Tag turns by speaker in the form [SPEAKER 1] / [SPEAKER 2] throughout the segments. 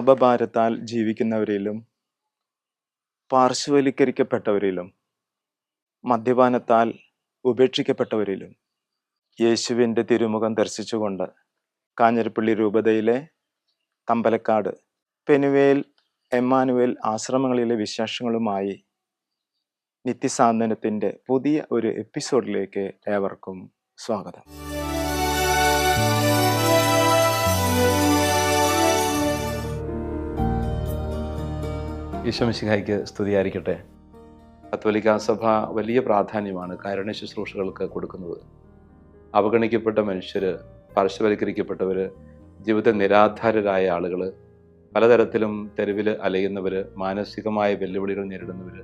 [SPEAKER 1] പാപഭാരത്താൽ ജീവിക്കുന്നവരിലും പാർശ്വവൽക്കരിക്കപ്പെട്ടവരിലും മദ്യപാനത്താൽ ഉപേക്ഷിക്കപ്പെട്ടവരിലും യേശുവിൻ്റെ തിരുമുഖം ദർശിച്ചുകൊണ്ട് കാഞ്ഞിരപ്പള്ളി രൂപതയിലെ തമ്പലക്കാട് പെനുവേൽ എമ്മാനുവേൽ ആശ്രമങ്ങളിലെ വിശേഷങ്ങളുമായി നിത്യസാന്ത്വനത്തിൻ്റെ പുതിയ ഒരു എപ്പിസോഡിലേക്ക് ഏവർക്കും സ്വാഗതം.
[SPEAKER 2] ഈശോമിശിഹായ്ക്ക് സ്തുതിയായിരിക്കട്ടെ. കത്തോലിക്കാ സഭ വലിയ പ്രാധാന്യമാണ് കാരുണ്യ ശുശ്രൂഷകൾക്ക് കൊടുക്കുന്നത്. അവഗണിക്കപ്പെട്ട മനുഷ്യർ, പാർശ്വവൽക്കരിക്കപ്പെട്ടവർ, ജീവിത നിരാധാരരായ ആളുകൾ, പലതരത്തിലും തെരുവിൽ അലയുന്നവർ, മാനസികമായ വെല്ലുവിളികൾ നേരിടുന്നവർ,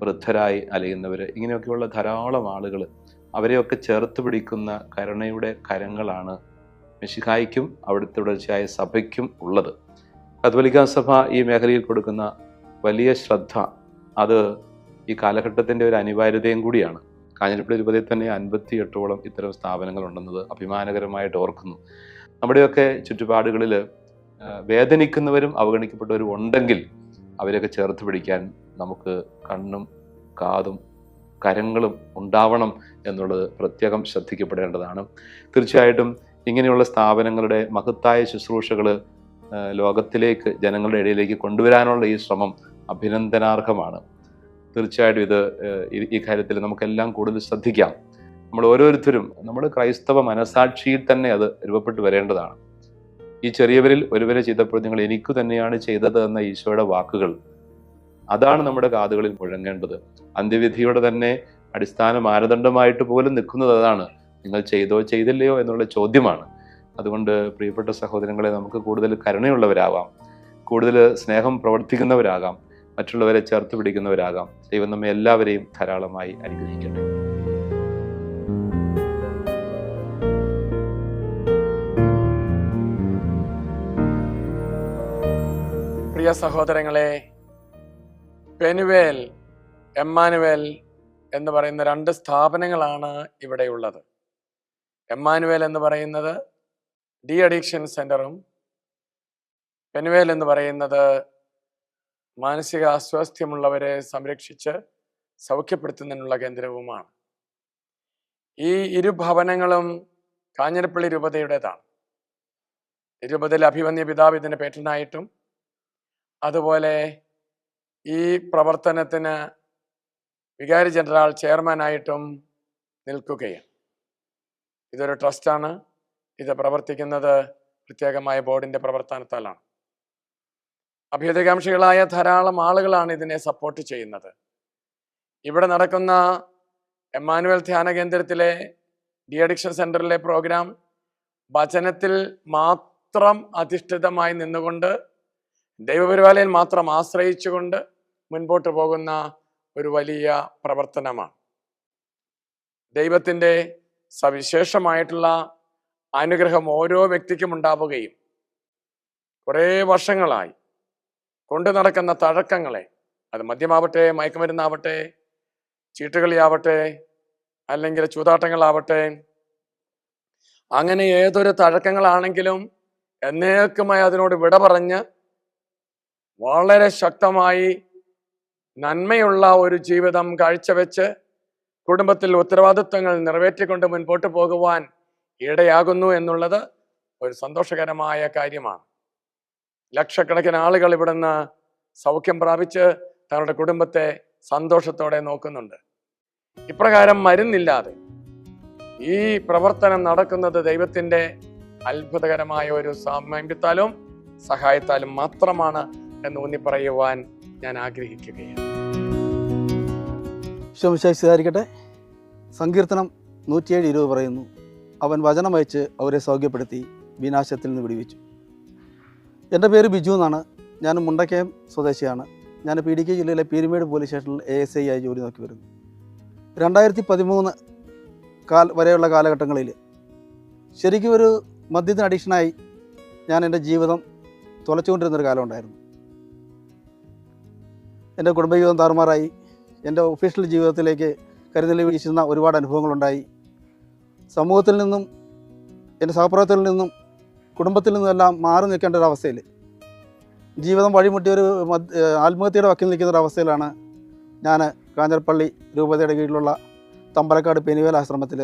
[SPEAKER 2] വൃദ്ധരായി അലയുന്നവർ, ഇങ്ങനെയൊക്കെയുള്ള ധാരാളം ആളുകൾ, അവരെയൊക്കെ ചേർത്ത് പിടിക്കുന്ന കരുണയുടെ കരങ്ങളാണ് മിശിഹായ്ക്കും അവിടുത്തെ തുടർച്ചയായ സഭയ്ക്കും ഉള്ളത്. കത്തോലിക്കാ സഭ ഈ മേഖലയിൽ കൊടുക്കുന്ന വലിയ ശ്രദ്ധ അത് ഈ കാലഘട്ടത്തിൻ്റെ ഒരു അനിവാര്യതയും കൂടിയാണ്. കാഞ്ഞിരപ്പള്ളി രൂപതയിൽ തന്നെ 58ഓളം ഇത്തരം സ്ഥാപനങ്ങളുണ്ടെന്നത് അഭിമാനകരമായിട്ട് ഓർക്കുന്നു. നമ്മുടെയൊക്കെ ചുറ്റുപാടുകളിൽ വേദനിക്കുന്നവരും അവഗണിക്കപ്പെട്ടവരും ഉണ്ടെങ്കിൽ അവരെയൊക്കെ ചേർത്ത് പിടിക്കാൻ നമുക്ക് കണ്ണും കാതും കരങ്ങളും ഉണ്ടാവണം എന്നുള്ളത് പ്രത്യേകം ശ്രദ്ധിക്കപ്പെടേണ്ടതാണ്. തീർച്ചയായിട്ടും ഇങ്ങനെയുള്ള സ്ഥാപനങ്ങളുടെ മഹത്തായ ശുശ്രൂഷകൾ ലോകത്തിലേക്ക്, ജനങ്ങളുടെ ഇടയിലേക്ക് കൊണ്ടുവരാനുള്ള ഈ ശ്രമം അഭിനന്ദനാർഹമാണ്. തീർച്ചയായിട്ടും ഈ കാര്യത്തിൽ നമുക്കെല്ലാം കൂടുതൽ ശ്രദ്ധിക്കാം. നമ്മൾ ഓരോരുത്തരും നമ്മുടെ ക്രൈസ്തവ മനസാക്ഷിയിൽ തന്നെ അത് രൂപപ്പെട്ടു വരേണ്ടതാണ്. ഈ ചെറിയവരിൽ ഒരുവരെ ചെയ്തപ്പോൾ നിങ്ങൾ എനിക്കു തന്നെയാണ് ചെയ്തത് എന്ന ഈശോയുടെ വാക്കുകൾ, അതാണ് നമ്മുടെ കാതുകളിൽ മുഴങ്ങേണ്ടത്. അന്ത്യവിധിയുടെ തന്നെ അടിസ്ഥാന മാനദണ്ഡമായിട്ട് പോലും നിൽക്കുന്നത് അതാണ്. നിങ്ങൾ ചെയ്തോ ചെയ്തില്ലയോ എന്നുള്ള ചോദ്യമാണ്. അതുകൊണ്ട് പ്രിയപ്പെട്ട സഹോദരങ്ങളെ, നമുക്ക് കൂടുതൽ കരുണയുള്ളവരാവാം, കൂടുതൽ സ്നേഹം പ്രവർത്തിക്കുന്നവരാകാം, മറ്റുള്ളവരെ ചേർത്ത് പിടിക്കുന്നവരാകാം. ദൈവം നമ്മെ എല്ലാവരെയും ധാരാളമായി അനുഗ്രഹിക്കട്ടെ.
[SPEAKER 3] പ്രിയ സഹോദരങ്ങളെ, പെനുവേൽ, എമ്മാനുവേൽ എന്ന് പറയുന്ന രണ്ട് സ്ഥാപനങ്ങളാണ് ഇവിടെയുള്ളത്. എമ്മാനുവേൽ എന്ന് പറയുന്നത് ഡി അഡിക്ഷൻ സെൻ്ററും പെനുവേൽ എന്ന് പറയുന്നത് മാനസിക അസ്വാസ്ഥ്യമുള്ളവരെ സംരക്ഷിച്ച് സൗഖ്യപ്പെടുത്തുന്നതിനുള്ള കേന്ദ്രവുമാണ്. ഈ ഇരു ഭവനങ്ങളും കാഞ്ഞിരപ്പള്ളി രൂപതയുടേതാണ്. രൂപതയിലെ അഭിവന്യ പിതാവ് ഇതിൻ്റെ പേറ്റനായിട്ടും അതുപോലെ ഈ പ്രവർത്തനത്തിന് വികാരി ജനറൽ ചെയർമാനായിട്ടും നിൽക്കുകയാണ്. ഇതൊരു ട്രസ്റ്റാണ്. ഇത് പ്രവർത്തിക്കുന്നത് പ്രത്യേകമായ ബോർഡിൻ്റെ പ്രവർത്തനത്താലാണ്. അഭ്യുദയകാംക്ഷികളായ ധാരാളം ആളുകളാണ് ഇതിനെ സപ്പോർട്ട് ചെയ്യുന്നത്. ഇവിടെ നടക്കുന്ന എമ്മാനുവൽ ധ്യാന കേന്ദ്രത്തിലെ ഡി അഡിക്ഷൻ സെൻ്ററിലെ പ്രോഗ്രാം വചനത്തിൽ മാത്രം അധിഷ്ഠിതമായി നിന്നുകൊണ്ട്, ദൈവപരിപാലയിൽ മാത്രം ആശ്രയിച്ചുകൊണ്ട് മുൻപോട്ട് പോകുന്ന ഒരു വലിയ പ്രവർത്തനമാണ്. ദൈവത്തിൻ്റെ സവിശേഷമായിട്ടുള്ള അനുഗ്രഹം ഓരോ വ്യക്തിക്കും ഉണ്ടാവുകയും കുറേ വർഷങ്ങളായി കൊണ്ടു നടക്കുന്ന തഴക്കങ്ങളെ, അത് മദ്യമാവട്ടെ, മയക്കുമരുന്നാവട്ടെ, ചീട്ടുകളിയാവട്ടെ, അല്ലെങ്കിൽ ചൂതാട്ടങ്ങളാവട്ടെ, അങ്ങനെ ഏതൊരു തഴക്കങ്ങളാണെങ്കിലും എന്നേക്കുമായി അതിനോട് വിട പറഞ്ഞ് വളരെ ശക്തമായി നന്മയുള്ള ഒരു ജീവിതം കാഴ്ചവെച്ച് കുടുംബത്തിൽ ഉത്തരവാദിത്വങ്ങൾ നിറവേറ്റിക്കൊണ്ട് മുൻപോട്ട് പോകുവാൻ ഇടയാകുന്നു എന്നുള്ളത് ഒരു സന്തോഷകരമായ കാര്യമാണ്. ലക്ഷക്കണക്കിന് ആളുകൾ ഇവിടുന്ന് സൗഖ്യം പ്രാപിച്ച് തങ്ങളുടെ കുടുംബത്തെ സന്തോഷത്തോടെ നോക്കുന്നുണ്ട്. ഇപ്രകാരം മരുന്നില്ലാതെ ഈ പ്രവർത്തനം നടക്കുന്നത് ദൈവത്തിൻ്റെ അത്ഭുതകരമായ ഒരു സാമീപ്യത്താലും സഹായത്താലും മാത്രമാണ് എന്ന് ഊന്നി പറയുവാൻ ഞാൻ ആഗ്രഹിക്കുകയാണ്.
[SPEAKER 4] വിശ്വമിശായിരിക്കട്ടെ. സങ്കീർത്തനം 107:20 പറയുന്നു, അവൻ വചനമയച്ച് അവരെ സൗഖ്യപ്പെടുത്തി വിനാശത്തിൽ നിന്ന് വിടുവിച്ചു. എൻ്റെ പേര് ബിജു എന്നാണ്. ഞാൻ മുണ്ടക്കയം സ്വദേശിയാണ്. ഞാൻ PDK ജില്ലയിലെ പീരുമേട് പോലീസ് സ്റ്റേഷനിൽ ASI ആയി ജോലി നോക്കി വരുന്നു. 2013 വരെയുള്ള കാലഘട്ടങ്ങളിൽ ശരിക്കും ഒരു മദ്യത്തിന് അഡിക്ഷനായി ഞാൻ എൻ്റെ ജീവിതം തുലച്ചുകൊണ്ടിരുന്നൊരു കാലം ഉണ്ടായിരുന്നു. എൻ്റെ കുടുംബജീവിതം താറുമാറായി. എൻ്റെ ഒഫീഷ്യൽ ജീവിതത്തിലേക്ക് കരുതൽ വീശുന്ന ഒരുപാട് അനുഭവങ്ങളുണ്ടായി. സമൂഹത്തിൽ നിന്നും എൻ്റെ സഹപ്രവർത്തകരിൽ നിന്നും കുടുംബത്തിൽ നിന്നുമെല്ലാം മാറി നിൽക്കേണ്ട ഒരു അവസ്ഥയിൽ ജീവിതം വഴിമുട്ടിയൊരു ആത്മഹത്യയുടെ വക്കിൽ നിൽക്കുന്ന ഒരു അവസ്ഥയിലാണ് ഞാൻ കാഞ്ഞിരപ്പള്ളി രൂപതയുടെ കീഴിലുള്ള തമ്പലക്കാട് പെനുവേൽ ആശ്രമത്തിൽ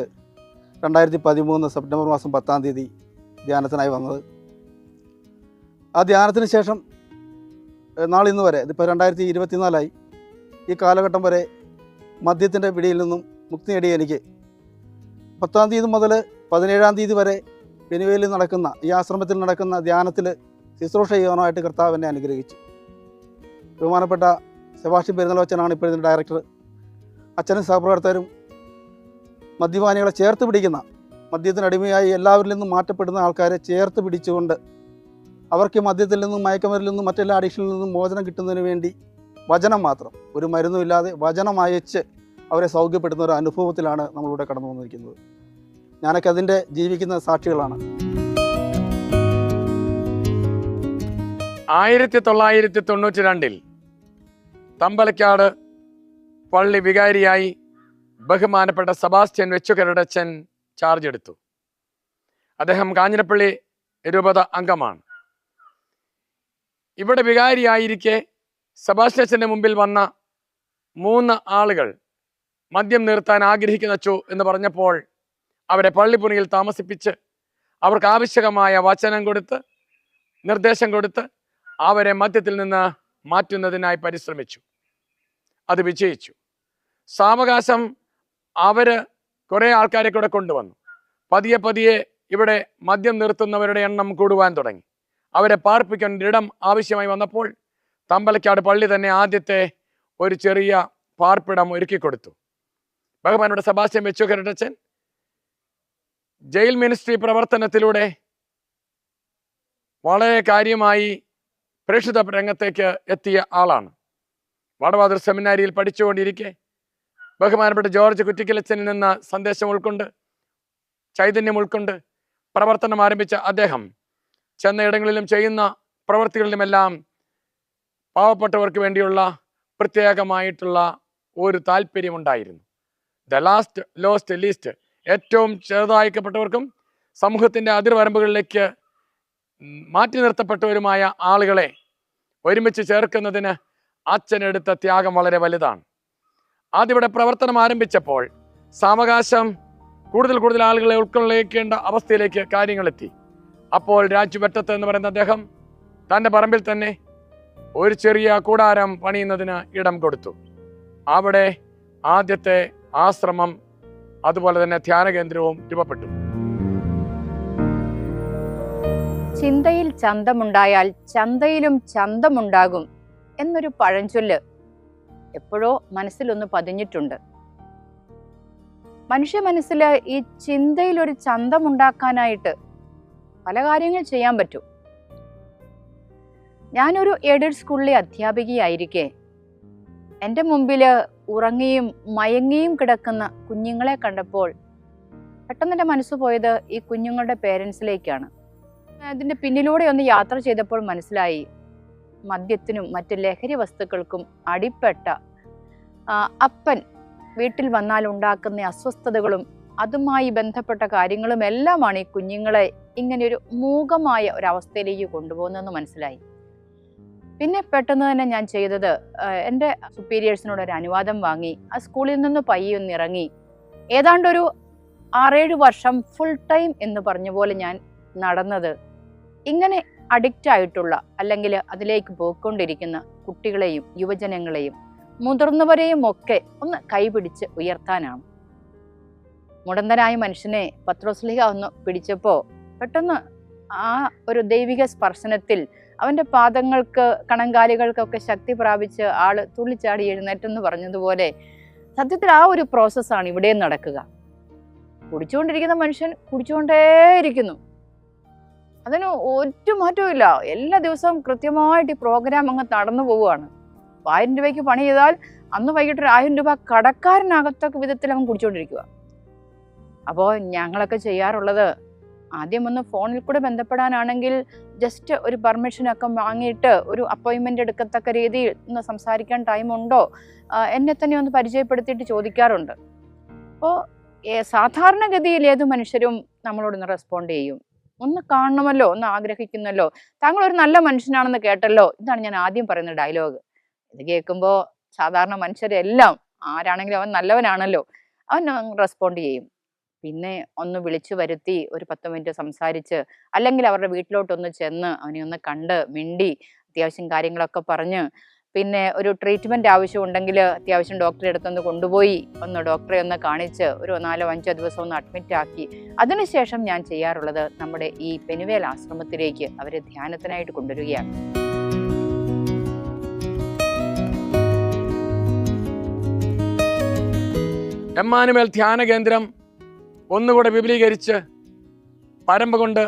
[SPEAKER 4] 2013 സെപ്റ്റംബർ മാസം 10-ാം തീയതി ധ്യാനത്തിനായി വന്നത്. ആ ധ്യാനത്തിന് ശേഷം നാളിന്ന് വരെ, ഇതിപ്പോൾ 2024 ഈ കാലഘട്ടം വരെ മദ്യത്തിൻ്റെ പിടിയിൽ നിന്നും മുക്തി നേടിയ എനിക്ക് 10-ാം തീയതി മുതൽ 17-ാം തീയതി വരെ പെനുവേലിൽ നടക്കുന്ന ഈ ആശ്രമത്തിൽ നടക്കുന്ന ധ്യാനത്തിൽ ശുശ്രൂഷ ചെയ്യാനായിട്ട് കർത്താവ് എന്നെ അനുഗ്രഹിച്ചു. ബഹുമാനപ്പെട്ട സെബാസ്റ്റ്യൻ പെരുന്നലോച്ചനാണ് ഇപ്പോൾ ഇതിൻ്റെ ഡയറക്ടർ. അച്ഛനും സഹപ്രവർത്തകരും മദ്യപാനികളെ ചേർത്ത് പിടിക്കുന്ന, മദ്യത്തിനടിമയായി എല്ലാവരിൽ നിന്നും മാറ്റപ്പെടുന്ന ആൾക്കാരെ ചേർത്ത് പിടിച്ചുകൊണ്ട് അവർക്ക് മദ്യത്തിൽ നിന്നും മയക്കുമരുന്നിൽ നിന്നും മറ്റെല്ലാ അഡിക്ഷനിൽ നിന്നും മോചനം കിട്ടുന്നതിന് വേണ്ടി വചനം മാത്രം, ഒരു മരുന്നുമില്ലാതെ വചനം അയച്ച് അവരെ സൗഖ്യപ്പെടുന്ന ഒരു അനുഭവത്തിലാണ് നമ്മളിവിടെ കടന്നു വന്നിരിക്കുന്നത്. ഞാനൊക്കെ അതിൻ്റെ ജീവിക്കുന്ന സാക്ഷികളാണ്.
[SPEAKER 3] 1992 തമ്പലക്കാട് പള്ളി വികാരിയായി ബഹുമാനപ്പെട്ട സെബാസ്റ്റ്യൻ വെച്ചുകരടച്ചൻ ചാർജ് എടുത്തു. അദ്ദേഹം കാഞ്ഞിരപ്പള്ളി രൂപത അംഗമാണ്. ഇവിടെ വികാരിയായിരിക്കെ സെബാസ്റ്റ്യൻ്റെ മുമ്പിൽ വന്ന 3 ആളുകൾ മദ്യം നിർത്താൻ ആഗ്രഹിക്കുന്ന അച്ചോ എന്ന് പറഞ്ഞപ്പോൾ അവരെ പള്ളിപ്പുണിയിൽ താമസിപ്പിച്ച് അവർക്ക് ആവശ്യമായ വചനം കൊടുത്ത് നിർദ്ദേശം കൊടുത്ത് അവരെ മദ്യത്തിൽ നിന്ന് മാറ്റുന്നതിനായി പരിശ്രമിച്ചു. അത് വിജയിച്ചു. സാവകാശം അവര് കുറേ ആൾക്കാരെ കൂടെ കൊണ്ടുവന്നു. പതിയെ പതിയെ ഇവിടെ മദ്യം നിർത്തുന്നവരുടെ എണ്ണം കൂടുവാൻ തുടങ്ങി. അവരെ പാർപ്പിക്കാൻ ഇടം ആവശ്യമായി വന്നപ്പോൾ തമ്പലക്കാട് പള്ളി തന്നെ ആദ്യത്തെ ഒരു ചെറിയ പാർപ്പിടം ഒരുക്കി കൊടുത്തു. ബഹുമാനപ്പെട്ട സെബാസ്റ്റ്യൻ വെച്ചുകരടച്ചൻ ജയിൽ മിനിസ്ട്രി പ്രവർത്തനത്തിലൂടെ വളരെ കാര്യമായി പ്രേക്ഷിത രംഗത്തേക്ക് എത്തിയ ആളാണ്. വടവാതൂർ സെമിനാരിയിൽ പഠിച്ചുകൊണ്ടിരിക്കെ ബഹുമാനപ്പെട്ട ജോർജ് കുറ്റിക്കലച്ചനിൽ നിന്ന് സന്ദേശം ഉൾക്കൊണ്ട്, ചൈതന്യം ഉൾക്കൊണ്ട് പ്രവർത്തനം ആരംഭിച്ച അദ്ദേഹം ചെന്നയിടങ്ങളിലും ചെയ്യുന്ന പ്രവൃത്തികളിലുമെല്ലാം പാവപ്പെട്ടവർക്ക് വേണ്ടിയുള്ള പ്രത്യേകമായിട്ടുള്ള ഒരു താല്പര്യമുണ്ടായിരുന്നു. ദ ലാസ്റ്റ് ലോസ്റ്റ് ലീസ്റ്റ്, ഏറ്റവും ചെറുതായിക്കപ്പെട്ടവർക്കും സമൂഹത്തിൻ്റെ അതിർവരമ്പുകളിലേക്ക് മാറ്റി നിർത്തപ്പെട്ടവരുമായ ആളുകളെ ഒരുമിച്ച് ചേർക്കുന്നതിന് അച്ഛനെടുത്ത ത്യാഗം വളരെ വലുതാണ്. ആദ്യവിടെ പ്രവർത്തനം ആരംഭിച്ചപ്പോൾ സാവകാശം കൂടുതൽ ആളുകളെ ഉൾക്കൊള്ളിക്കേണ്ട അവസ്ഥയിലേക്ക് കാര്യങ്ങളെത്തി. അപ്പോൾ രാജു വെട്ടത്ത് എന്ന് പറയുന്ന അദ്ദേഹം തൻ്റെ പറമ്പിൽ തന്നെ ഒരു ചെറിയ കൂടാരം പണിയുന്നതിന് ഇടം കൊടുത്തു. അവിടെ ആദ്യത്തെ ആശ്രമം അതുപോലെ തന്നെ ധ്യാന കേന്ദ്രവും രൂപപ്പെട്ടു.
[SPEAKER 5] ചിന്തയിൽ ചന്തമുണ്ടായാൽ ചന്തയിലും ചന്തമുണ്ടാകും എന്നൊരു പഴഞ്ചൊല്ല് എപ്പോഴോ മനസ്സിലൊന്ന് പതിഞ്ഞിട്ടുണ്ട്. മനുഷ്യ മനസ്സിൽ ഈ ചിന്തയിൽ ഒരു ചന്തമുണ്ടാക്കാനായിട്ട് പല കാര്യങ്ങൾ ചെയ്യാൻ പറ്റും. ഞാനൊരു എയ്ഡഡ് സ്കൂളിലെ അധ്യാപികയായിരിക്കെ എൻ്റെ മുമ്പിൽ ഉറങ്ങിയും മയങ്ങിയും കിടക്കുന്ന കുഞ്ഞുങ്ങളെ കണ്ടപ്പോൾ പെട്ടെന്ന് എൻ്റെ മനസ്സ് പോയത് ഈ കുഞ്ഞുങ്ങളുടെ പേരൻസിലേക്കാണ്. അതിൻ്റെ പിന്നിലൂടെ ഒന്ന് യാത്ര ചെയ്തപ്പോൾ മനസ്സിലായി, മദ്യത്തിനും മറ്റ് ലഹരി വസ്തുക്കൾക്കും അടിപ്പെട്ട അപ്പൻ വീട്ടിൽ വന്നാൽ ഉണ്ടാക്കുന്ന അസ്വസ്ഥതകളും അതുമായി ബന്ധപ്പെട്ട കാര്യങ്ങളും എല്ലാമാണ് ഈ കുഞ്ഞുങ്ങളെ ഇങ്ങനെയൊരു മൂകമായ ഒരവസ്ഥയിലേക്ക് കൊണ്ടുപോകുന്നതെന്ന് മനസ്സിലായി. പിന്നെ പെട്ടെന്ന് തന്നെ ഞാൻ ചെയ്തത്, എൻ്റെ സുപ്പീരിയേഴ്സിനോട് ഒരു അനുവാദം വാങ്ങി ആ സ്കൂളിൽ നിന്ന് പയ്യൊന്നിറങ്ങി ഏതാണ്ടൊരു 6-7 വർഷം ഫുൾ ടൈം എന്ന് പറഞ്ഞ പോലെ ഞാൻ നടന്നത് ഇങ്ങനെ അഡിക്റ്റ് ആയിട്ടുള്ള അല്ലെങ്കിൽ അതിലേക്ക് പോയിക്കൊണ്ടിരിക്കുന്ന കുട്ടികളെയും യുവജനങ്ങളെയും മുതിർന്നവരെയും ഒക്കെ ഒന്ന് കൈപിടിച്ച് ഉയർത്താനാണ്. മുടന്തനായ മനുഷ്യനെ പത്രോസ്ലീഹ ഒന്ന് പിടിച്ചപ്പോൾ പെട്ടെന്ന് ആ ഒരു ദൈവിക സ്പർശനത്തിൽ അവൻ്റെ പാദങ്ങൾക്ക് കണങ്കാലുകൾക്കൊക്കെ ശക്തി പ്രാപിച്ച് ആള് തുള്ളിച്ചാടി എഴുന്നേറ്റെന്ന് പറഞ്ഞതുപോലെ സത്യത്തിൽ ആ ഒരു പ്രോസസ്സാണ് ഇവിടെയും നടക്കുക. കുടിച്ചുകൊണ്ടിരിക്കുന്ന മനുഷ്യൻ കുടിച്ചുകൊണ്ടേയിരിക്കുന്നു, അതിന് ഒരു മാറ്റവും ഇല്ല. എല്ലാ ദിവസവും കൃത്യമായിട്ട് ഈ പ്രോഗ്രാം അങ്ങ് നടന്നു പോവുകയാണ്. 1000 രൂപയ്ക്ക് പണി ചെയ്താൽ അന്ന് വൈകിട്ട് 1000 രൂപ കടക്കാരനകത്തൊക്കെ വിധത്തിൽ അവൻ കുടിച്ചുകൊണ്ടിരിക്കുക. അപ്പോൾ ഞങ്ങളൊക്കെ ചെയ്യാറുള്ളത്, ആദ്യം ഒന്ന് ഫോണിൽ കൂടെ ബന്ധപ്പെടാനാണെങ്കിൽ ജസ്റ്റ് ഒരു പെർമിഷനൊക്കെ വാങ്ങിയിട്ട് ഒരു അപ്പോയിൻമെൻ്റ് എടുക്കത്തക്ക രീതിയിൽ ഒന്ന് സംസാരിക്കാൻ ടൈമുണ്ടോ എന്നെ തന്നെ ഒന്ന് പരിചയപ്പെടുത്തിയിട്ട് ചോദിക്കാറുണ്ട്. അപ്പോൾ സാധാരണഗതിയിൽ ഏത് മനുഷ്യരും നമ്മളോടൊന്ന് റെസ്പോണ്ട് ചെയ്യും. ഒന്ന് കാണണമല്ലോ, ഒന്ന് ആഗ്രഹിക്കുന്നല്ലോ. താങ്കൾ ഒരു നല്ല മനുഷ്യനാണെന്ന് കേട്ടല്ലോ. ഇതാണ് ഞാൻ ആദ്യം പറയുന്ന ഡയലോഗ്. ഇത് കേൾക്കുമ്പോൾ സാധാരണ മനുഷ്യരെല്ലാം ആരാണെങ്കിലും അവൻ നല്ലവനാണല്ലോ, അവൻ റെസ്പോണ്ട് ചെയ്യും. പിന്നെ ഒന്ന് വിളിച്ചു വരുത്തി ഒരു 10 മിനിറ്റ് സംസാരിച്ച്, അല്ലെങ്കിൽ അവരുടെ വീട്ടിലോട്ടൊന്ന് ചെന്ന് അവനെ ഒന്ന് കണ്ട് മിണ്ടി അത്യാവശ്യം കാര്യങ്ങളൊക്കെ പറഞ്ഞ്, പിന്നെ ഒരു ട്രീറ്റ്മെന്റ് ആവശ്യമുണ്ടെങ്കിൽ അത്യാവശ്യം ഡോക്ടറെ അടുത്തൊന്ന് കൊണ്ടുപോയി ഒന്ന് ഡോക്ടറെ ഒന്ന് കാണിച്ച് ഒരു 4-5 ദിവസം ഒന്ന് അഡ്മിറ്റ് ആക്കി, അതിനുശേഷം ഞാൻ ചെയ്യാറുള്ളത് നമ്മുടെ ഈ പെനുവേൽ ആശ്രമത്തിലേക്ക് അവരെ ധ്യാനത്തിനായിട്ട് കൊണ്ടുവരികയാണ്.
[SPEAKER 3] എമ്മാനുവേൽ ധ്യാന കേന്ദ്രം ഒന്നുകൂടെ വിപുലീകരിച്ച് പരമ്പ കൊണ്ട്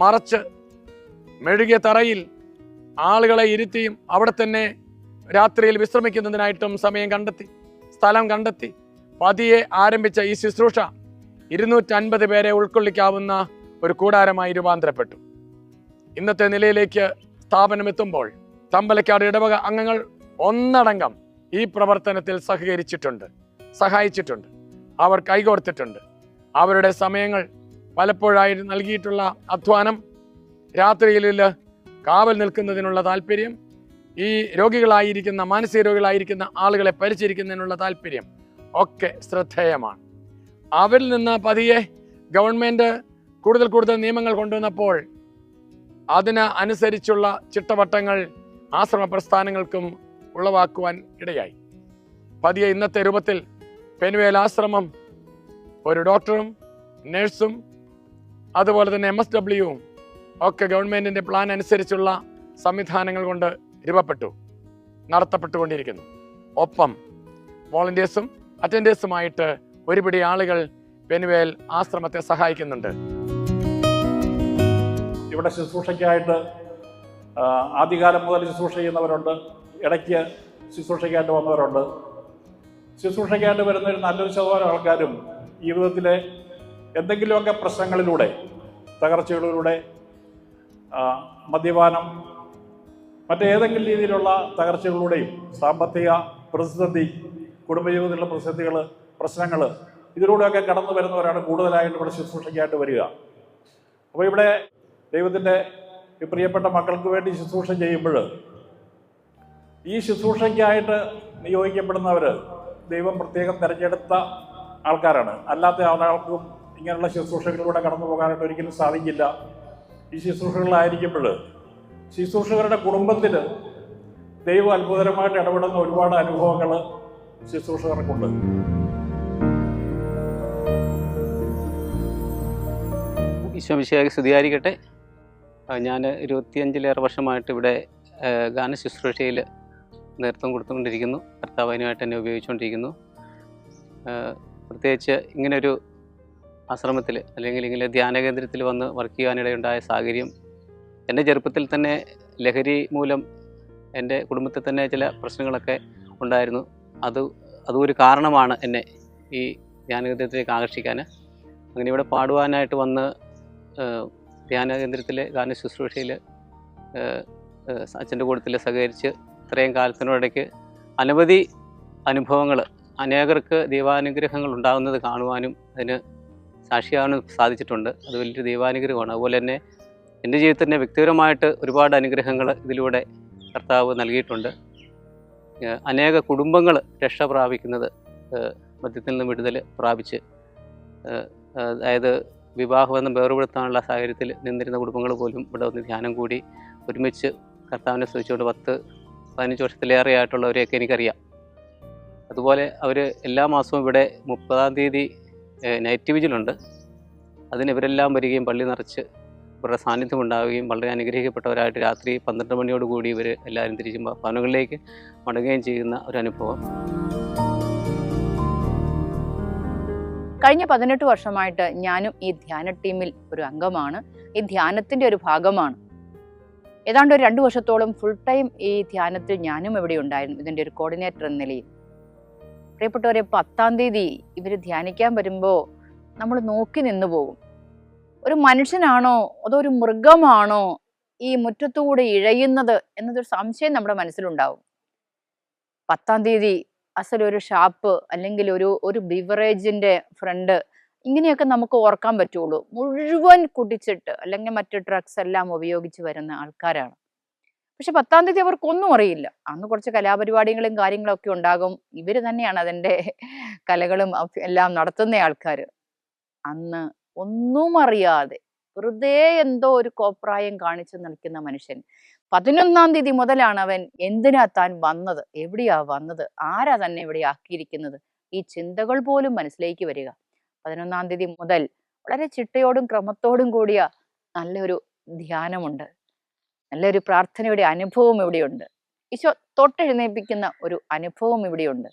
[SPEAKER 3] മറച്ച് മെഴുകിയ തറയിൽ ആളുകളെ ഇരുത്തിയും അവിടെ തന്നെ രാത്രിയിൽ വിശ്രമിക്കുന്നതിനായിട്ടും സമയം കണ്ടെത്തി, സ്ഥലം കണ്ടെത്തി പതിയെ ആരംഭിച്ച ഈ ശുശ്രൂഷ 250 പേരെ ഉൾക്കൊള്ളിക്കാവുന്ന ഒരു കൂടാരമായി രൂപാന്തരപ്പെട്ടു. ഇന്നത്തെ നിലയിലേക്ക് സ്ഥാപനം എത്തുമ്പോൾ തമ്പലക്കാട് ഇടവക അംഗങ്ങൾ ഒന്നടങ്കം ഈ പ്രവർത്തനത്തിൽ സഹായിച്ചിട്ടുണ്ട്. അവർ കൈകോർത്തിട്ടുണ്ട്. അവരുടെ സമയങ്ങൾ പലപ്പോഴായി നൽകിയിട്ടുള്ള അധ്വാനം, രാത്രിയിൽ കാവൽ നിൽക്കുന്നതിനുള്ള താല്പര്യം, ഈ രോഗികളായിരിക്കുന്ന മാനസിക രോഗികളായിരിക്കുന്ന ആളുകളെ പരിചരിക്കുന്നതിനുള്ള താല്പര്യം ഒക്കെ ശ്രദ്ധേയമാണ്. അവരിൽ നിന്ന് പതിയെ ഗവൺമെന്റ് കൂടുതൽ നിയമങ്ങൾ കൊണ്ടുവന്നപ്പോൾ അതിന് അനുസരിച്ചുള്ള ചിട്ടവട്ടങ്ങൾ ആശ്രമ പ്രസ്ഥാനങ്ങൾക്കും ഉളവാക്കുവാൻ ഇടയായി. പതിയെ ഇന്നത്തെ രൂപത്തിൽ പെനുവേൽ ആശ്രമം ഒരു ഡോക്ടറും നഴ്സും അതുപോലെ തന്നെ MSWയും ഒക്കെ ഗവൺമെന്റിന്റെ പ്ലാൻ അനുസരിച്ചുള്ള സംവിധാനങ്ങൾ കൊണ്ട് രൂപപ്പെട്ടു നടത്തപ്പെട്ടുകൊണ്ടിരിക്കുന്നു. ഒപ്പം വോളണ്ടിയേഴ്സും അറ്റൻഡേഴ്സുമായിട്ട് ഒരുപിടി ആളുകൾ പെനുവേൽ ആശ്രമത്തെ സഹായിക്കുന്നുണ്ട്.
[SPEAKER 6] ഇവിടെ ശുശ്രൂഷയ്ക്കായിട്ട് ആദ്യകാലം മുതൽ ശുശ്രൂഷ ചെയ്യുന്നവരുണ്ട്, ഇടയ്ക്ക് ശുശ്രൂഷയ്ക്കായിട്ട് വന്നവരുണ്ട്. ശുശ്രൂഷയ്ക്കായിട്ട് വരുന്ന ഒരു നല്ലൊരു ശതമാനം ആൾക്കാരും ജീവിതത്തിലെ എന്തെങ്കിലുമൊക്കെ പ്രശ്നങ്ങളിലൂടെ, തകർച്ചകളിലൂടെ, മദ്യപാനം, മറ്റേതെങ്കിലും രീതിയിലുള്ള തകർച്ചകളിലൂടെയും, സാമ്പത്തിക പ്രതിസന്ധി, കുടുംബജീവിതത്തിലുള്ള പ്രശ്നങ്ങൾ, ഇതിലൂടെയൊക്കെ കടന്നു വരുന്നവരാണ് കൂടുതലായിട്ട് ഇവിടെ ശുശ്രൂഷയ്ക്കായിട്ട് വരിക. അപ്പോൾ ഇവിടെ ദൈവത്തിൻ്റെ പ്രിയപ്പെട്ട മക്കൾക്ക് വേണ്ടി ശുശ്രൂഷ ചെയ്യുമ്പോൾ ഈ ശുശ്രൂഷയ്ക്കായിട്ട് നിയോഗിക്കപ്പെടുന്നവർ ദൈവം പ്രത്യേകം തിരഞ്ഞെടുത്ത ആൾക്കാരാണ്. അല്ലാത്ത ആളുകൾക്കും ഇങ്ങനെയുള്ള ശുശ്രൂഷകളിലൂടെ കടന്നു പോകാനായിട്ട് ഒരിക്കലും സാധിക്കില്ല. ഈ ശുശ്രൂഷകളിലായിരിക്കുമ്പോൾ ശുശ്രൂഷകരുടെ കുടുംബത്തിൽ ദൈവം അത്ഭുതകരമായിട്ട് ഇടപെടുന്ന ഒരുപാട് അനുഭവങ്ങൾ ശുശ്രൂഷകർക്കുണ്ട്.
[SPEAKER 7] ഈശോമിശിഹായ്ക്ക് സ്തുതിയായിരിക്കട്ടെ. ഞാൻ 25-ലേറെ വർഷമായിട്ട് ഇവിടെ ഗാന ശുശ്രൂഷയിൽ നേതൃത്വം കൊടുത്തുകൊണ്ടിരിക്കുന്നു. കർത്താവ് അതിനുമായിട്ട് എന്നെ ഉപയോഗിച്ചുകൊണ്ടിരിക്കുന്നു. പ്രത്യേകിച്ച് ഇങ്ങനൊരു ആശ്രമത്തിൽ അല്ലെങ്കിൽ ഇങ്ങനെ ധ്യാന കേന്ദ്രത്തിൽ വന്ന് വർക്ക് ചെയ്യാനിടയുണ്ടായ സാഹചര്യം, എൻ്റെ ചെറുപ്പത്തിൽ തന്നെ ലഹരി മൂലം എൻ്റെ കുടുംബത്തിൽ തന്നെ ചില പ്രശ്നങ്ങളൊക്കെ ഉണ്ടായിരുന്നു. അതും ഒരു കാരണമാണ് എന്നെ ഈ ധ്യാന കേന്ദ്രത്തിലേക്ക് ആകർഷിക്കാൻ. അങ്ങനെ ഇവിടെ പാടുവാനായിട്ട് വന്ന് ധ്യാന കേന്ദ്രത്തിലെ ഗാന ശുശ്രൂഷയിൽ അച്ഛൻ്റെ കൂട്ടത്തിൽ സഹകരിച്ച് ഇത്രയും കാലത്തിനിടയ്ക്ക് അനവധി അനുഭവങ്ങൾ, അനേകർക്ക് ദൈവാനുഗ്രഹങ്ങൾ ഉണ്ടാകുന്നത് കാണുവാനും അതിന് സാക്ഷിയാവാനും സാധിച്ചിട്ടുണ്ട്. അത് വലിയൊരു ദൈവാനുഗ്രഹമാണ്. അതുപോലെ തന്നെ എൻ്റെ ജീവിതത്തിൻ്റെ വ്യക്തിപരമായിട്ട് ഒരുപാട് അനുഗ്രഹങ്ങൾ ഇതിലൂടെ കർത്താവ് നൽകിയിട്ടുണ്ട്. അനേക കുടുംബങ്ങൾ രക്ഷ പ്രാപിക്കുന്നത്, മദ്യത്തിൽ നിന്ന് വിടുതൽ പ്രാപിച്ച്, അതായത് വിവാഹബന്ധം വേർപെടുത്താനുള്ള സാഹചര്യത്തിൽ നിന്നിരുന്ന കുടുംബങ്ങൾ പോലും ഇവിടെ വന്ന് ധ്യാനം കൂടി ഒരുമിച്ച് കർത്താവിനെ സ്തുതിച്ചുകൊണ്ട് 10-15 വർഷത്തിലേറെയായിട്ടുള്ളവരെയൊക്കെ എനിക്കറിയാം. അതുപോലെ അവർ എല്ലാ മാസവും ഇവിടെ 30-ാം തീയതി നൈറ്റ് വിജിലുണ്ട്. അതിന് ഇവരെല്ലാം വരികയും പള്ളി നിറച്ച് ഇവരുടെ സാന്നിധ്യം ഉണ്ടാവുകയും വളരെ അനുഗ്രഹിക്കപ്പെട്ടവരായിട്ട് രാത്രി 12 മണിയോടുകൂടി ഇവർ എല്ലാവരും തിരിച്ച് ഭവനങ്ങളിലേക്ക് മടങ്ങുകയും ചെയ്യുന്ന ഒരു അനുഭവം.
[SPEAKER 5] കഴിഞ്ഞ 18 വർഷമായിട്ട് ഞാനും ഈ ധ്യാന ടീമിൽ ഒരു അംഗമാണ്, ഈ ധ്യാനത്തിന്റെ ഒരു ഭാഗമാണ്. ഏതാണ്ട് ഒരു 2 വർഷത്തോളം ഫുൾ ടൈം ഈ ധ്യാനത്തിൽ ഞാനും ഇവിടെ ഉണ്ടായിരുന്നു, ഇതിൻ്റെ ഒരു കോർഡിനേറ്റർ എന്ന നിലയിൽ. പ്രിയപ്പെട്ടവരെ, 10-ാം തീയതി ഇവർ ധ്യാനിക്കാൻ വരുമ്പോൾ നമ്മൾ നോക്കി നിന്നു പോകും. ഒരു മനുഷ്യനാണോ അതോ ഒരു മൃഗമാണോ ഈ മുറ്റത്തുകൂടെ ഇഴയുന്നത് എന്നതൊരു സംശയം നമ്മുടെ മനസ്സിലുണ്ടാവും. 10-ാം തീയതി അസലൊരു ഷാപ്പ് അല്ലെങ്കിൽ ഒരു ബിവറേജിന്റെ ഫ്രണ്ട് ഇങ്ങനെയൊക്കെ നമുക്ക് ഓർക്കാൻ പറ്റുള്ളൂ. മുഴുവൻ കുടിച്ചിട്ട് അല്ലെങ്കിൽ മറ്റ് ഡ്രഗ്സ് എല്ലാം ഉപയോഗിച്ച് വരുന്ന ആൾക്കാരാണ്. പക്ഷെ 10-ാം തീയതി അവർക്കൊന്നും അറിയില്ല. അന്ന് കുറച്ച് കലാപരിപാടികളും കാര്യങ്ങളും ഒക്കെ ഉണ്ടാകും. ഇവര് തന്നെയാണ് അതിൻ്റെ കലകളും എല്ലാം നടത്തുന്ന ആൾക്കാർ. അന്ന് ഒന്നും അറിയാതെ വെറുതെ എന്തോ ഒരു കോപ്രായം കാണിച്ചു നിൽക്കുന്ന മനുഷ്യൻ 11-ാം തീയതി മുതലാണ് അവൻ എന്തിനാ താൻ വന്നത്, എവിടെയാ വന്നത്, ആരാ തന്നെ ഇവിടെ ആക്കിയിരിക്കുന്നത്, ഈ ചിന്തകൾ പോലും മനസ്സിലേക്ക് വരിക. 11-ാം തീയതി മുതൽ വളരെ ചിട്ടയോടും ക്രമത്തോടും കൂടിയ നല്ലൊരു ധ്യാനമുണ്ട്, നല്ലൊരു പ്രാർത്ഥനയുടെ അനുഭവം ഇവിടെയുണ്ട്, ഈശോ തൊട്ടെഴുന്നേൽപ്പിക്കുന്ന ഒരു അനുഭവം ഇവിടെയുണ്ട്.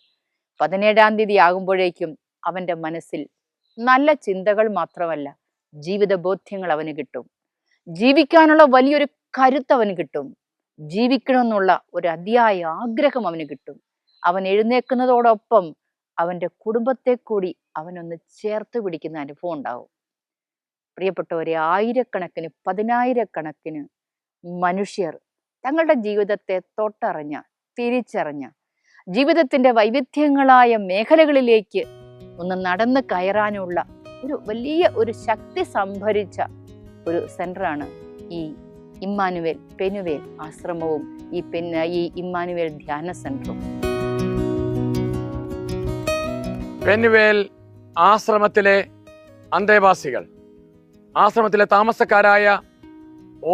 [SPEAKER 5] 17-ാം തീയതി ആകുമ്പോഴേക്കും അവൻ്റെ മനസ്സിൽ നല്ല ചിന്തകൾ മാത്രമല്ല, ജീവിത ബോധ്യങ്ങൾ അവന് കിട്ടും. ജീവിക്കാനുള്ള വലിയൊരു കരുത്ത് അവന് കിട്ടും. ജീവിക്കണമെന്നുള്ള ഒരു അതിയായ ആഗ്രഹം അവന് കിട്ടും. അവൻ എഴുന്നേൽക്കുന്നതോടൊപ്പം അവൻ്റെ കുടുംബത്തെ കൂടി അവനൊന്ന് ചേർത്ത് പിടിക്കുന്ന അനുഭവം ഉണ്ടാവും. പ്രിയപ്പെട്ടവരെ, ആയിരക്കണക്കിന് 10,000-കണക്കിന് മനുഷ്യർ തങ്ങളുടെ ജീവിതത്തെ തൊട്ടറിഞ്ഞ, തിരിച്ചറിഞ്ഞ, ജീവിതത്തിൻ്റെ വൈവിധ്യങ്ങളായ മേഖലകളിലേക്ക് ഒന്ന് നടന്ന് കയറാനുള്ള ഒരു വലിയ ഒരു ശക്തി സംഭരിച്ച ഒരു സെന്ററാണ് ഈ ഇമ്മാനുവേൽ പെനുവേൽ ആശ്രമവും ഈ ഇമ്മാനുവേൽ ധ്യാന സെന്ററും.
[SPEAKER 3] പെനുവേൽ ആശ്രമത്തിലെ അന്തേവാസികൾ, ആശ്രമത്തിലെ താമസക്കാരായ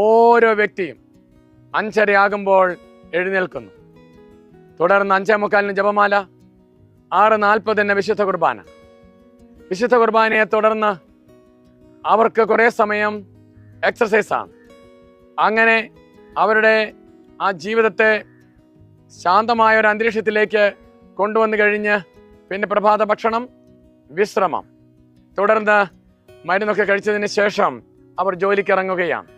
[SPEAKER 3] ഓരോ വ്യക്തിയും 5:30 എഴുന്നേൽക്കുന്നു. തുടർന്ന് 5:45 ജപമാല, 6:40 വിശുദ്ധ കുർബാന. വിശുദ്ധ കുർബാനയെ തുടർന്ന് അവർക്ക് കുറേ സമയം എക്സർസൈസാണ്. അങ്ങനെ അവരുടെ ആ ജീവിതത്തെ ശാന്തമായ ഒരു അന്തരീക്ഷത്തിലേക്ക് കൊണ്ടുവന്നു കഴിഞ്ഞ് പിന്നെ പ്രഭാത ഭക്ഷണം, വിശ്രമം, തുടർന്ന് മരുന്നൊക്കെ കഴിച്ചതിന് ശേഷം അവർ ജോലിക്കിറങ്ങുകയാണ്.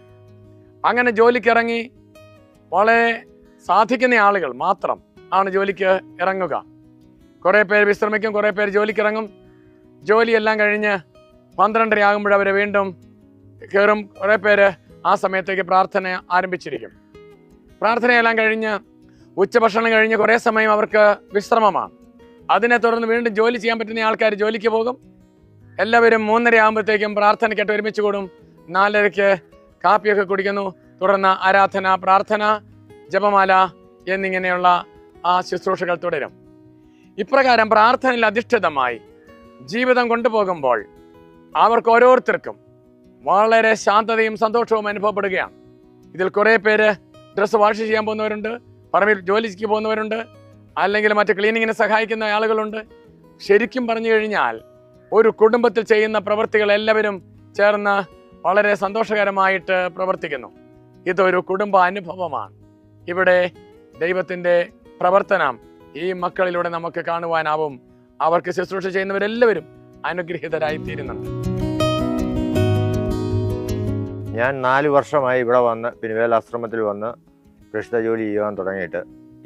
[SPEAKER 3] അങ്ങനെ ജോലിക്കിറങ്ങി വളരെ സാധിക്കുന്ന ആളുകൾ മാത്രം ആണ് ജോലിക്ക് ഇറങ്ങുക. കുറേ പേര് വിശ്രമിക്കും, കുറേ പേര് ജോലിക്കിറങ്ങും. ജോലിയെല്ലാം കഴിഞ്ഞ് 12:30 ആകുമ്പോൾ അവർ വീണ്ടും കയറും. കുറേ പേര് ആ സമയത്തേക്ക് പ്രാർത്ഥന ആരംഭിച്ചിരിക്കും. പ്രാർത്ഥനയെല്ലാം കഴിഞ്ഞ് ഉച്ചഭക്ഷണം കഴിഞ്ഞ് കുറേ സമയം അവർക്ക് വിശ്രമമാണ്. അതിനെ തുടർന്ന് വീണ്ടും ജോലി ചെയ്യാൻ പറ്റുന്ന ആൾക്കാർ ജോലിക്ക് പോകും. എല്ലാവരും 3:30 ആകുമ്പോഴത്തേക്കും പ്രാർത്ഥനയ്ക്കായിട്ട് ഒരുമിച്ച് കൂടും. 4:30 കാപ്പിയൊക്കെ കുടിക്കുന്നു. തുടർന്ന് ആരാധന, പ്രാർത്ഥന, ജപമാല എന്നിങ്ങനെയുള്ള ആ ശുശ്രൂഷകൾ തുടരും. ഇപ്രകാരം പ്രാർത്ഥനയിൽ അധിഷ്ഠിതമായി ജീവിതം കൊണ്ടുപോകുമ്പോൾ അവർക്ക് ഓരോരുത്തർക്കും വളരെ ശാന്തതയും സന്തോഷവും അനുഭവപ്പെടുകയാണ്. ഇതിൽ കുറേ പേര് ഡ്രസ്സ് വാഷ് ചെയ്യാൻ പോകുന്നവരുണ്ട്, പറമ്പിൽ ജോലിക്ക് പോകുന്നവരുണ്ട്, അല്ലെങ്കിൽ മറ്റ് ക്ലീനിങ്ങിന് സഹായിക്കുന്ന ആളുകളുണ്ട്. ശരിക്കും പറഞ്ഞു കഴിഞ്ഞാൽ ഒരു കുടുംബത്തിൽ ചെയ്യുന്ന പ്രവൃത്തികൾ എല്ലാവരും ചേർന്ന് വളരെ സന്തോഷകരമായിട്ട് പ്രവർത്തിക്കുന്നു. ഇതൊരു കുടുംബ അനുഭവമാണ്. ഇവിടെ ദൈവത്തിൻ്റെ പ്രവർത്തനം ഈ മക്കളിലൂടെ നമുക്ക് കാണുവാനാവും. അവർക്ക് ശുശ്രൂഷ ചെയ്യുന്നവരെല്ലാവരും അനുഗ്രഹീതരായി തീരുന്നുണ്ട്.
[SPEAKER 8] ഞാൻ 4 വർഷമായി ഇവിടെ വന്ന് പെനുവേൽ ആശ്രമത്തിൽ വന്ന് കൃഷിത ജോലി ചെയ്യാൻ തുടങ്ങിയിട്ട്.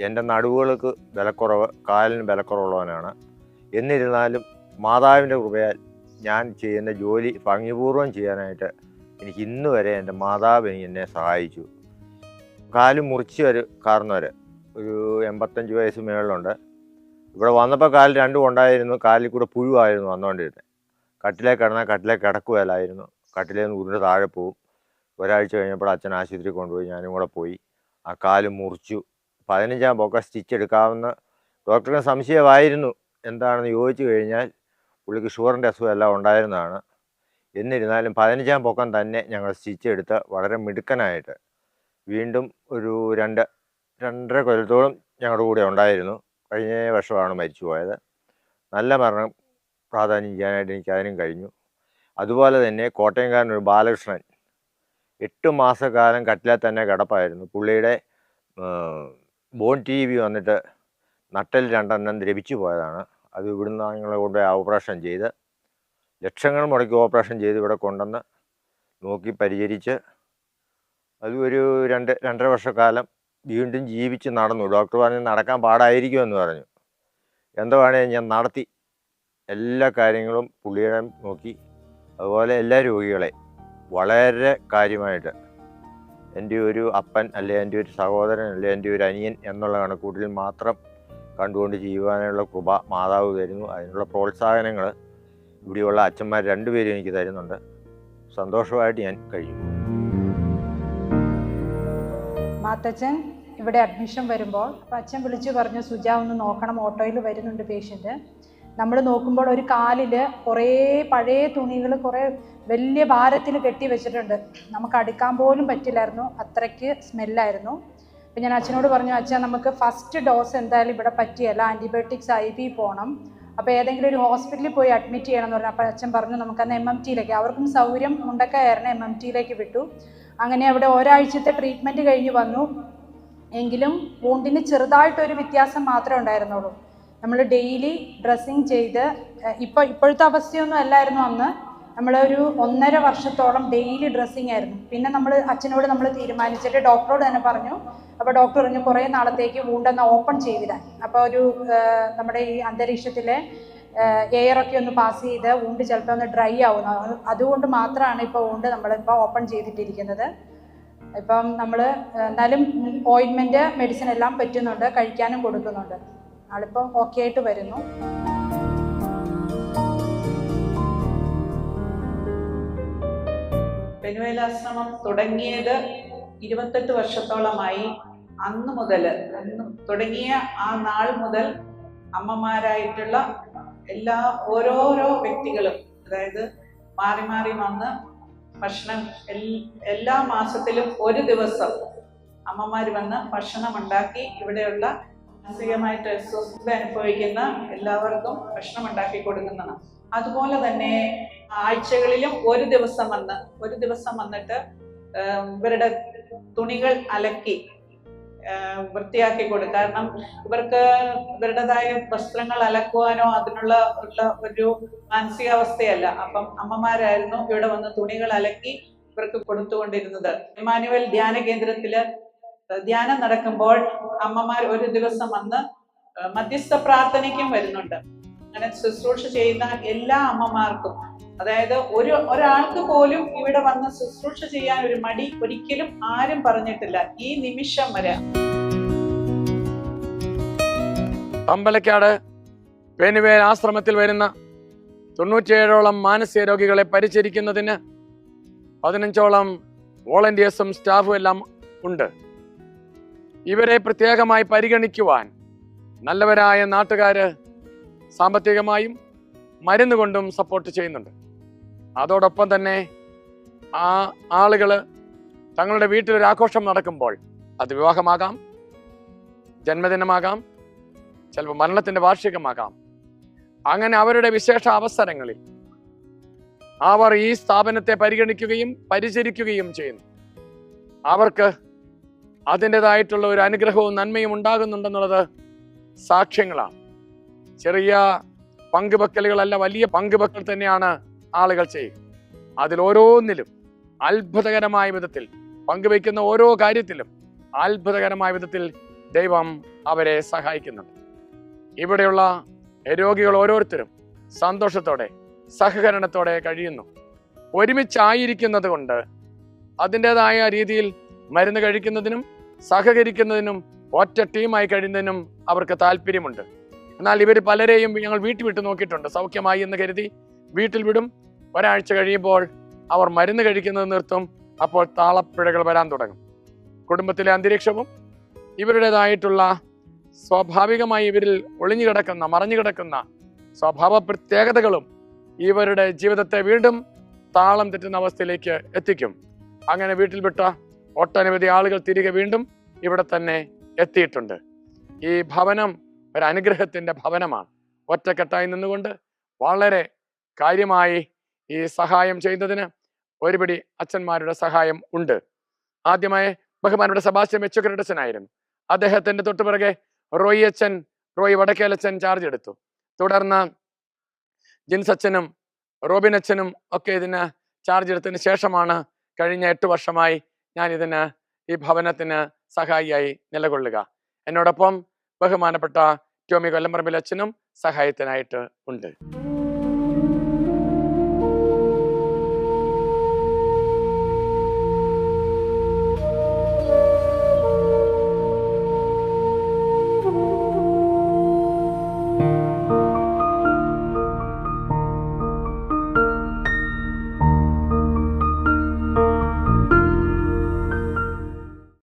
[SPEAKER 8] എൻ്റെ നടുവുകൾക്ക് ബലക്കുറവ്, കാലിന് ബലക്കുറവുള്ളവനാണ്. എന്നിരുന്നാലും മാതാവിൻ്റെ കൃപയാൽ ഞാൻ ചെയ്യുന്ന ജോലി ഭംഗിപൂർവ്വം ചെയ്യാനായിട്ട് എനിക്ക് ഇന്ന് വരെ എൻ്റെ മാതാവ് എന്നെ സഹായിച്ചു. കാല് മുറിച്ച് കാരണവർ ഒരു 85 വയസ്സ് മേളിലുണ്ട്. ഇവിടെ വന്നപ്പോൾ കാല് 2 ഉണ്ടായിരുന്നു. കാലിൽ കൂടെ പുഴുവായിരുന്നു വന്നുകൊണ്ടിരുന്നത്. കട്ടിലേ കിടന്നാൽ കട്ടിലേ കിടക്കുകയില്ലായിരുന്നു. കട്ടിലേ നിന്ന് ഉരുണ്ട് താഴെ പോവും. ഒരാഴ്ച കഴിഞ്ഞപ്പോൾ അച്ഛൻ ആശുപത്രി കൊണ്ടുപോയി. ഞാനും കൂടെ പോയി. ആ കാല് മുറിച്ചു. 15-ാം പൊക്കം സ്റ്റിച്ച് എടുക്കാമെന്ന് ഡോക്ടറിന് സംശയമായിരുന്നു. എന്താണെന്ന് ചോദിച്ചു കഴിഞ്ഞാൽ പുള്ളിക്ക് ഷുഗറിൻ്റെ അസുഖം എല്ലാം ഉണ്ടായിരുന്നതാണ്. എന്നിരുന്നാലും 15-ാം പൊക്കം തന്നെ ഞങ്ങൾ സ്റ്റിച്ച് എടുത്ത് വളരെ മിടുക്കനായിട്ട് വീണ്ടും ഒരു 2-2.5 കൊല്ലത്തോളം ഞങ്ങളുടെ കൂടെ ഉണ്ടായിരുന്നു. കഴിഞ്ഞ വർഷമാണ് മരിച്ചു പോയത്. നല്ല മരണം പ്രാധാന്യം ചെയ്യാനായിട്ട് എനിക്ക് അതിനും കഴിഞ്ഞു. അതുപോലെ തന്നെ കോട്ടയംകാരനൊരു ബാലകൃഷ്ണൻ 8 മാസക്കാലം കട്ടിലിൽ തന്നെ കിടപ്പായിരുന്നു. പുള്ളിയുടെ ബോൺ TV വന്നിട്ട് നട്ടൽ 2 ദ്രവിച്ചു പോയതാണ്. അത് ഇവിടുന്ന് ഞങ്ങളെ കൊണ്ട് ഓപ്പറേഷൻ ചെയ്ത് ലക്ഷങ്ങൾ മുടക്കി ഓപ്പറേഷൻ ചെയ്ത് ഇവിടെ കൊണ്ടുവന്ന് നോക്കി പരിചരിച്ച് അത് ഒരു 2-2.5 വർഷക്കാലം വീണ്ടും ജീവിച്ച് നടന്നു. ഡോക്ടർ പറഞ്ഞ് നടക്കാൻ പാടായിരിക്കുമെന്ന് പറഞ്ഞു. എന്താ വേണേൽ ഞാൻ നടത്തി. എല്ലാ കാര്യങ്ങളും പുള്ളിയുടെ നോക്കി. അതുപോലെ എല്ലാ രോഗികളെ വളരെ കാര്യമായിട്ട് എൻ്റെ ഒരു അപ്പൻ അല്ലെ എൻ്റെ ഒരു സഹോദരൻ അല്ലെ എൻ്റെ ഒരു അനിയൻ എന്നുള്ള കണക്കൂട്ടിൽ മാത്രം കണ്ടുകൊണ്ട് ചെയ്യുവാനുള്ള കൃപ മാതാവ് തരുന്നു. അതിനുള്ള പ്രോത്സാഹനങ്ങൾ ഇവിടെയുള്ള അച്ഛന്മാർ രണ്ടുപേരും എനിക്ക് തരുന്നുണ്ട്. സന്തോഷമായിട്ട് ഞാൻ കഴിയും.
[SPEAKER 9] മാത്തച്ഛൻ ഇവിടെ അഡ്മിഷൻ വരുമ്പോൾ അപ്പം അച്ഛൻ വിളിച്ച് പറഞ്ഞു, സുജ ഒന്ന് നോക്കണം, ഓട്ടോയിൽ വരുന്നുണ്ട് പേഷ്യൻ്റ്. നമ്മൾ നോക്കുമ്പോൾ ഒരു കാലിൽ കുറേ പഴയ തുണികൾ കുറേ വലിയ ഭാരത്തിൽ കെട്ടി വെച്ചിട്ടുണ്ട്. നമുക്ക് അടുക്കാൻ പോലും പറ്റില്ലായിരുന്നു, അത്രയ്ക്ക് സ്മെല്ലായിരുന്നു. അപ്പം ഞാൻ അച്ഛനോട് പറഞ്ഞു, അച്ഛൻ നമുക്ക് ഫസ്റ്റ് ഡോസ് എന്തായാലും ഇവിടെ പറ്റിയല്ല, ആൻറ്റിബയോട്ടിക്സ് IV പോകണം, അപ്പോൾ ഏതെങ്കിലും ഒരു ഹോസ്പിറ്റലിൽ പോയി അഡ്മിറ്റ് ചെയ്യണം എന്ന് പറഞ്ഞു. അപ്പോൾ അച്ഛൻ പറഞ്ഞു നമുക്കന്ന് MMTയിലേക്ക്, അവർക്കും സൗകര്യം മുണ്ടക്കയായിരുന്നു, MMTയിലേക്ക് വിട്ടു. അങ്ങനെ അവിടെ ഒരാഴ്ചത്തെ ട്രീറ്റ്മെൻറ്റ് കഴിഞ്ഞ് വന്നു. എങ്കിലും വൂണ്ടിന് ചെറുതായിട്ടൊരു വ്യത്യാസം മാത്രമേ ഉണ്ടായിരുന്നുള്ളൂ. നമ്മൾ ഡെയിലി ഡ്രസ്സിങ് ചെയ്ത് ഇപ്പോഴത്തെ അവസ്ഥയൊന്നും അല്ലായിരുന്നു അന്ന്. നമ്മളൊരു 1.5 വർഷത്തോളം ഡെയിലി ഡ്രസ്സിങ് ആയിരുന്നു. പിന്നെ അച്ഛനോട് നമ്മൾ തീരുമാനിച്ചിട്ട് ഡോക്ടറോട് തന്നെ പറഞ്ഞു. അപ്പോൾ ഡോക്ടർ പറഞ്ഞു കുറേ നാളത്തേക്ക് വൂണ്ടൊന്ന് ഓപ്പൺ ചെയ്തിടാൻ. അപ്പോൾ നമ്മുടെ ഈ അന്തരീക്ഷത്തിലെ എയറൊക്കെ ഒന്ന് പാസ് ചെയ്ത് വൂണ്ട് ചിലപ്പോൾ ഒന്ന് ഡ്രൈ ആവുന്നു. അതുകൊണ്ട് മാത്രമാണ് ഇപ്പോൾ വൂണ്ട് നമ്മളിപ്പോൾ ഓപ്പൺ ചെയ്തിട്ടിരിക്കുന്നത്. ഇപ്പം നമ്മൾ എന്നാലും ഓയിൻമെൻറ്റ് മെഡിസിൻ എല്ലാം പറ്റുന്നുണ്ട്, കഴിക്കാനും കൊടുക്കുന്നുണ്ട്. ആളിപ്പം ഓക്കെ ആയിട്ട് വരുന്നു.
[SPEAKER 10] പെനുവേലാശ്രമം തുടങ്ങിയത് 28 വർഷത്തോളമായി. അന്ന് തുടങ്ങിയ ആ നാൾ മുതൽ അമ്മമാരായിട്ടുള്ള ഓരോരോ വ്യക്തികളും, അതായത് മാറി മാറി വന്ന് ഭക്ഷണം എല്ലാ മാസത്തിലും ഒരു ദിവസം അമ്മമാർ വന്ന് ഭക്ഷണം ഉണ്ടാക്കി ഇവിടെയുള്ള മാനസികമായിട്ട് അസ്വസ്ഥത അനുഭവിക്കുന്ന എല്ലാവർക്കും ഭക്ഷണം ഉണ്ടാക്കി കൊടുക്കുന്നതാണ്. അതുപോലെ തന്നെ ആഴ്ചകളിലും ഒരു ദിവസം വന്നിട്ട് ഇവരുടെ തുണികൾ അലക്കി വൃത്തിയാക്കി കൊടുക്കും. കാരണം ഇവർക്ക് ഇവരുടേതായ വസ്ത്രങ്ങൾ അലക്കുവാനോ അതിനുള്ള ഒരു മാനസികാവസ്ഥയല്ല. അപ്പം അമ്മമാരായിരുന്നു ഇവിടെ വന്ന് തുണികൾ അലക്കി ഇവർക്ക് കൊടുത്തുകൊണ്ടിരുന്നത്. ഇമ്മാനുവൽ ധ്യാന കേന്ദ്രത്തില് ധ്യാനം നടക്കുമ്പോൾ അമ്മമാർ ഒരു ദിവസം വന്ന് മധ്യസ്ഥ പ്രാർത്ഥനയ്ക്കും വരുന്നുണ്ട്. അങ്ങനെ ശുശ്രൂഷ ചെയ്യുന്ന എല്ലാ അമ്മമാർക്കും, അതായത് ഒരാൾക്ക് പോലും ഇവിടെ വന്ന് ശുശ്രൂഷ ചെയ്യാൻ ഒരു മടി ഒരിക്കലും ആരും പറഞ്ഞിട്ടില്ല ഈ നിമിഷം വരെ.
[SPEAKER 3] അമ്പലക്കാട് പെനുവേൽ ആശ്രമത്തിൽ വരുന്ന 97ഓളം മാനസിക രോഗികളെ പരിചരിക്കുന്നതിന് 15ഓളം വോളണ്ടിയേഴ്സും സ്റ്റാഫും എല്ലാം ഉണ്ട്. ഇവരെ പ്രത്യേകമായി പരിഗണിക്കുവാൻ നല്ലവരായ നാട്ടുകാര് സാമ്പത്തികമായും മരുന്ന് കൊണ്ടും സപ്പോർട്ട് ചെയ്യുന്നുണ്ട്. അതോടൊപ്പം തന്നെ ആ ആളുകൾ തങ്ങളുടെ വീട്ടിലൊരു ആഘോഷം നടക്കുമ്പോൾ, അത് വിവാഹമാകാം, ജന്മദിനമാകാം, ചിലപ്പോൾ മരണത്തിന്റെ വാർഷികമാകാം, അങ്ങനെ അവരുടെ വിശേഷ അവസരങ്ങളിൽ അവർ ഈ സ്ഥാപനത്തെ പരിഗണിക്കുകയും പരിചരിക്കുകയും ചെയ്യുന്നു. അവർക്ക് അതിൻ്റെതായിട്ടുള്ള ഒരു അനുഗ്രഹവും നന്മയും ഉണ്ടാകുന്നുണ്ടെന്നുള്ളത് സാക്ഷ്യങ്ങളാണ്. ചെറിയ പങ്കുവെക്കലുകളല്ല, വലിയ പങ്കുവെക്കൽ തന്നെയാണ് ആളുകൾ ചെയ്യുക. അതിലോരോന്നിലും അത്ഭുതകരമായ വിധത്തിൽ പങ്കുവയ്ക്കുന്ന ഓരോ കാര്യത്തിലും അത്ഭുതകരമായ വിധത്തിൽ ദൈവം അവരെ സഹായിക്കുന്നുണ്ട്. ഇവിടെയുള്ള രോഗികൾ ഓരോരുത്തരും സന്തോഷത്തോടെ സഹകരണത്തോടെ കഴിയുന്നു. ഒരുമിച്ചായിരിക്കുന്നത് കൊണ്ട് അതിൻ്റെതായ രീതിയിൽ മരുന്ന് കഴിക്കുന്നതിനും സഹകരിക്കുന്നതിനും ഒറ്റ ടീമായി കഴിയുന്നതിനും അവർക്ക് താല്പര്യമുണ്ട്. എന്നാൽ ഇവർ പലരെയും ഞങ്ങൾ വീട്ടിൽ വിട്ടു നോക്കിയിട്ടുണ്ട്. സൗഖ്യമായി എന്ന് കരുതി വീട്ടിൽ വിടും. ഒരാഴ്ച കഴിയുമ്പോൾ അവർ മരുന്ന് കഴിക്കുന്നത് നിർത്തും. അപ്പോൾ താളപ്പിഴകൾ വരാൻ തുടങ്ങും. കുടുംബത്തിലെ അന്തരീക്ഷവും ഇവരുടേതായിട്ടുള്ള സ്വാഭാവികമായി ഇവരിൽ മറഞ്ഞു കിടക്കുന്ന സ്വഭാവ പ്രത്യേകതകളും ഇവരുടെ ജീവിതത്തെ വീണ്ടും താളം തെറ്റുന്ന അവസ്ഥയിലേക്ക് എത്തിക്കും. അങ്ങനെ വീട്ടിൽ വിട്ട ഒട്ടനവധി ആളുകൾ തിരികെ വീണ്ടും ഇവിടെ തന്നെ എത്തിയിട്ടുണ്ട്. ഈ ഭവനം ഒരു അനുഗ്രഹത്തിന്റെ ഭവനമാണ്. ഒറ്റക്കെട്ടായി നിന്നുകൊണ്ട് വളരെ കാര്യമായി ഈ സഹായം ചെയ്യുന്നതിന് ഒരുപടി അച്ഛന്മാരുടെ സഹായം ഉണ്ട്. ആദ്യമായി ബഹുമാനയുടെ സെബാസ്റ്റ്യൻ മെച്ചുക്കരടച്ചനായിരുന്നു. അദ്ദേഹത്തിന്റെ തൊട്ടുപിറകെ റോയ് വടക്കേലച്ചൻ ചാർജ് എടുത്തു. തുടർന്ന് ജിൻസ് അച്ഛനും റോബിൻ അച്ഛനും ഒക്കെ ഇതിന് ചാർജ് എടുത്തതിന് ശേഷമാണ് കഴിഞ്ഞ 8 വർഷമായി ഞാൻ ഈ ഭവനത്തിന് സഹായിയായി നിലകൊള്ളുക. എന്നോടൊപ്പം ബഹുമാനപ്പെട്ട ടോമി കൊല്ലംപറമ്പിൽ അച്ഛനും സഹായത്തിനായിട്ട് ഉണ്ട്.